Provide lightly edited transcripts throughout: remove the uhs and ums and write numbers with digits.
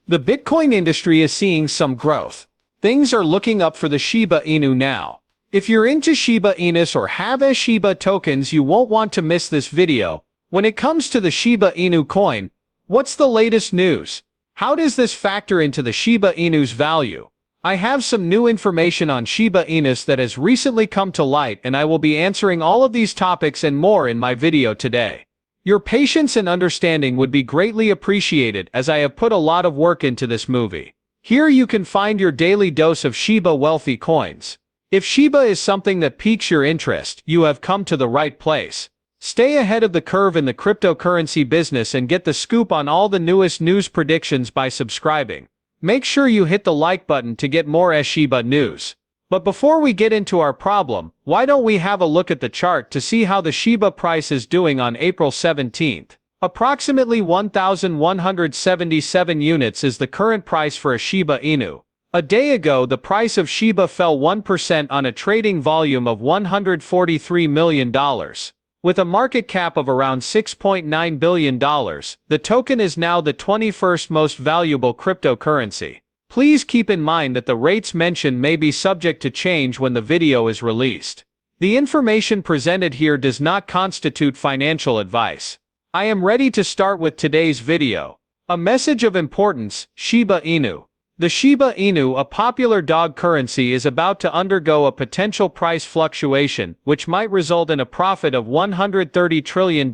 The Bitcoin industry is seeing some growth. Things are looking up for the Shiba Inu now. If you're into Shiba Inus or have a Shiba tokens, you won't want to miss this video. When it comes to the Shiba Inu coin, what's the latest news? How does this factor into the Shiba Inu's value? I have some new information on Shiba Inus that has recently come to light, and I will be answering all of these topics and more in my video today. Your patience and understanding would be greatly appreciated, as I have put a lot of work into this movie. Here you can find your daily dose of Shiba wealthy coins. If Shiba is something that piques your interest, you have come to the right place. Stay ahead of the curve in the cryptocurrency business and get the scoop on all the newest news predictions by subscribing. Make sure you hit the like button to get more Shiba news. But before we get into our problem, why don't we have a look at the chart to see how the Shiba price is doing on April 17th. Approximately 1,177 units is the current price for a Shiba Inu. A day ago, the price of Shiba fell 1% on a trading volume of $143 million. With a market cap of around $6.9 billion, the token is now the 21st most valuable cryptocurrency. Please keep in mind that the rates mentioned may be subject to change when the video is released. The information presented here does not constitute financial advice. I am ready to start with today's video. A message of importance: Shiba Inu. The Shiba Inu, a popular dog currency, is about to undergo a potential price fluctuation, which might result in a profit of $130 trillion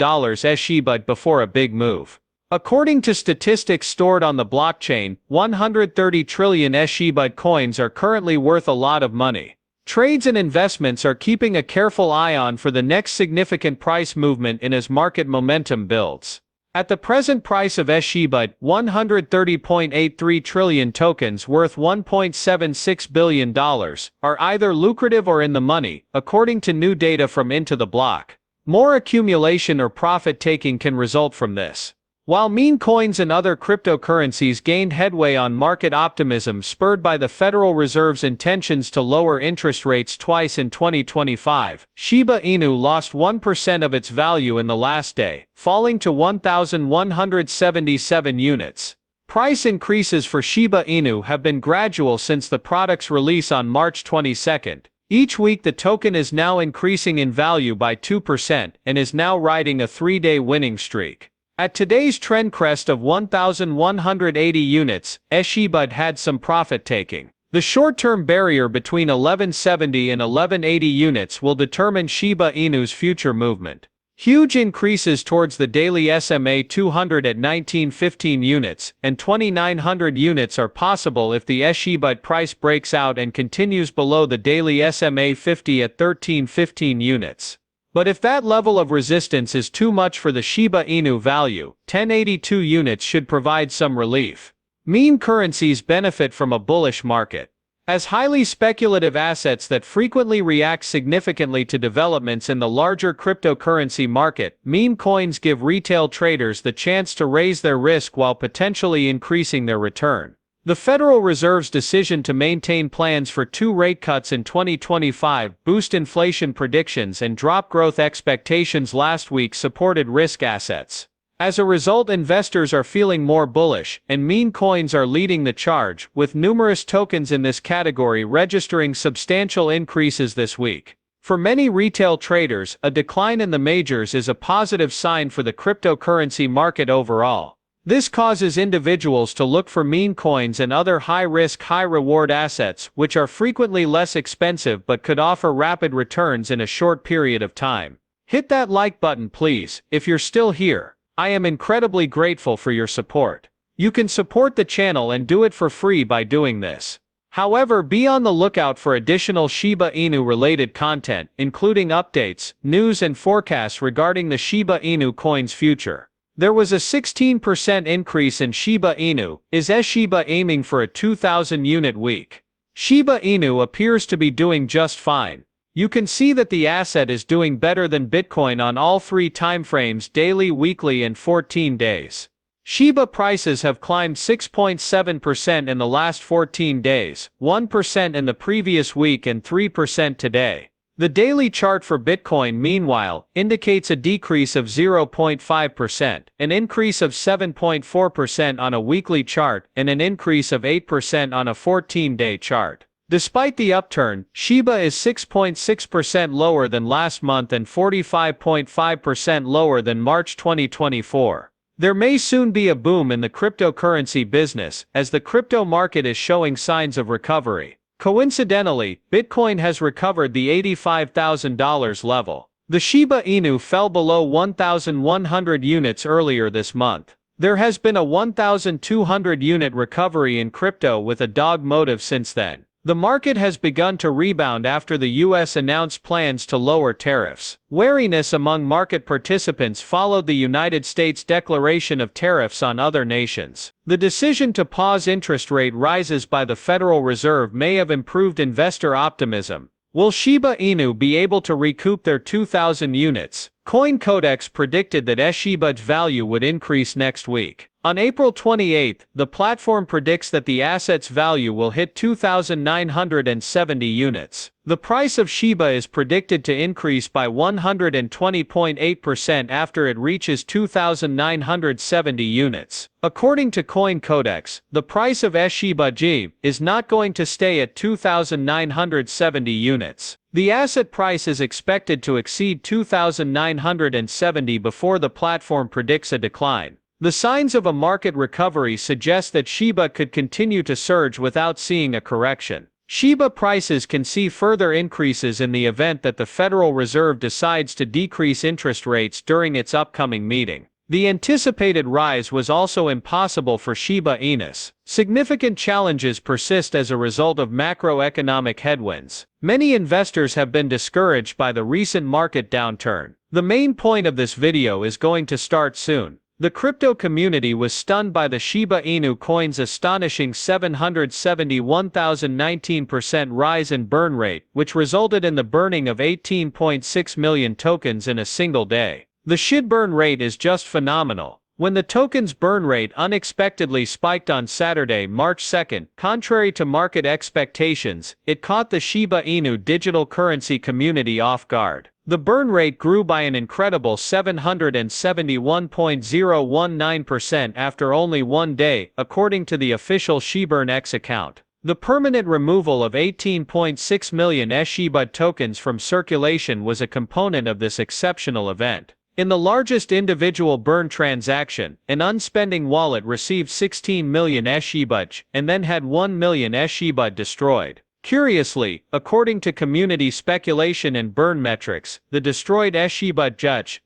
Shiba before a big move. According to statistics stored on the blockchain, 130 trillion Shiba coins are currently worth a lot of money. Trades and investments are keeping a careful eye on for the next significant price movement in as market momentum builds. At the present price of Shiba, 130.83 trillion tokens worth $1.76 billion are either lucrative or in the money, according to new data from Into the Block. More accumulation or profit-taking can result from this. While meme coins and other cryptocurrencies gained headway on market optimism spurred by the Federal Reserve's intentions to lower interest rates twice in 2025, Shiba Inu lost 1% of its value in the last day, falling to 1,177 units. Price increases for Shiba Inu have been gradual since the product's release on March 22. Each week the token is now increasing in value by 2% and is now riding a 3-day winning streak. At today's trend crest of 1,180 units, Shiba had some profit-taking. The short-term barrier between 1,170 and 1,180 units will determine Shiba Inu's future movement. Huge increases towards the daily SMA 200 at 1,915 units and 2,900 units are possible if the Shiba price breaks out and continues below the daily SMA 50 at 1,315 units. But if that level of resistance is too much for the Shiba Inu value, 1,082 units should provide some relief. Meme currencies benefit from a bullish market. As highly speculative assets that frequently react significantly to developments in the larger cryptocurrency market, meme coins give retail traders the chance to raise their risk while potentially increasing their return. The Federal Reserve's decision to maintain plans for 2 rate cuts in 2025 boost inflation predictions and drop growth expectations last week supported risk assets. As a result, investors are feeling more bullish, and meme coins are leading the charge, with numerous tokens in this category registering substantial increases this week. For many retail traders, a decline in the majors is a positive sign for the cryptocurrency market overall. This causes individuals to look for meme coins and other high-risk, high-reward assets, which are frequently less expensive but could offer rapid returns in a short period of time. Hit that like button please, if you're still here. I am incredibly grateful for your support. You can support the channel and do it for free by doing this. However, be on the lookout for additional Shiba Inu related content, including updates, news and forecasts regarding the Shiba Inu coin's future. There was a 16% increase in Shiba Inu. Is Shiba aiming for a 2,000 unit week? Shiba Inu appears to be doing just fine. You can see that the asset is doing better than Bitcoin on all 3 timeframes: daily, weekly and 14 days. Shiba prices have climbed 6.7% in the last 14 days, 1% in the previous week and 3% today. The daily chart for Bitcoin, meanwhile, indicates a decrease of 0.5%, an increase of 7.4% on a weekly chart, and an increase of 8% on a 14-day chart. Despite the upturn, Shiba is 6.6% lower than last month and 45.5% lower than March 2024. There may soon be a boom in the cryptocurrency business, as the crypto market is showing signs of recovery. Coincidentally, Bitcoin has recovered the $85,000 level. The Shiba Inu fell below 1,100 units earlier this month. There has been a 1,200 unit recovery in crypto with a dog motive since then. The market has begun to rebound after the US announced plans to lower tariffs. Wariness among market participants followed the United States' declaration of tariffs on other nations. The decision to pause interest rate rises by the Federal Reserve may have improved investor optimism. Will Shiba Inu be able to recoup their 2,000 units? CoinCodex predicted that Shiba's value would increase next week. On April 28, the platform predicts that the asset's value will hit 2,970 units. The price of Shiba is predicted to increase by 120.8% after it reaches 2,970 units. According to CoinCodex, the price of Shiba Inu is not going to stay at 2,970 units. The asset price is expected to exceed 2,970 before the platform predicts a decline. The signs of a market recovery suggest that Shiba could continue to surge without seeing a correction. Shiba prices can see further increases in the event that the Federal Reserve decides to decrease interest rates during its upcoming meeting. The anticipated rise was also impossible for Shiba Inu. Significant challenges persist as a result of macroeconomic headwinds. Many investors have been discouraged by the recent market downturn. The main point of this video is going to start soon. The crypto community was stunned by the Shiba Inu coin's astonishing 771,019% rise in burn rate, which resulted in the burning of 18.6 million tokens in a single day. The SHIB burn rate is just phenomenal. When the token's burn rate unexpectedly spiked on Saturday, March 2, contrary to market expectations, it caught the Shiba Inu digital currency community off guard. The burn rate grew by an incredible 771.019% after only one day, according to the official ShiBurnX account. The permanent removal of 18.6 million Shiba tokens from circulation was a component of this exceptional event. In the largest individual burn transaction, an unspending wallet received 16 million Shiba and then had 1 million Shiba destroyed. Curiously, according to community speculation and burn metrics, the destroyed Shiba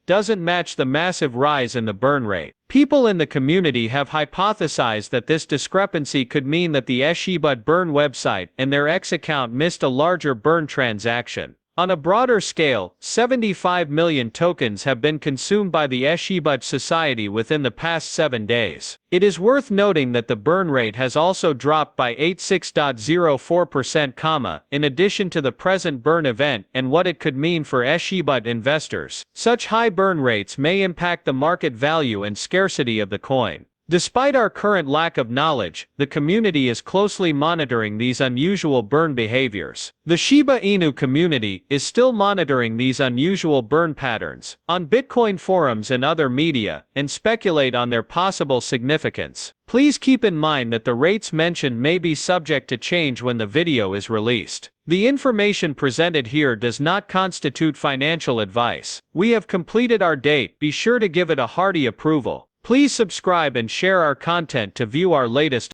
doesn't match the massive rise in the burn rate. People in the community have hypothesized that this discrepancy could mean that the Shiba burn website and their X account missed a larger burn transaction. On a broader scale, 75 million tokens have been consumed by the Shiba society within the past 7 days. It is worth noting that the burn rate has also dropped by 86.04%, in addition to the present burn event and what it could mean for Shiba investors. Such high burn rates may impact the market value and scarcity of the coin. Despite our current lack of knowledge, the community is closely monitoring these unusual burn behaviors. The Shiba Inu community is still monitoring these unusual burn patterns on Bitcoin forums and other media, and speculate on their possible significance. Please keep in mind that the rates mentioned may be subject to change when the video is released. The information presented here does not constitute financial advice. We have completed our date. Be sure to give it a hearty approval. Please subscribe and share our content to view our latest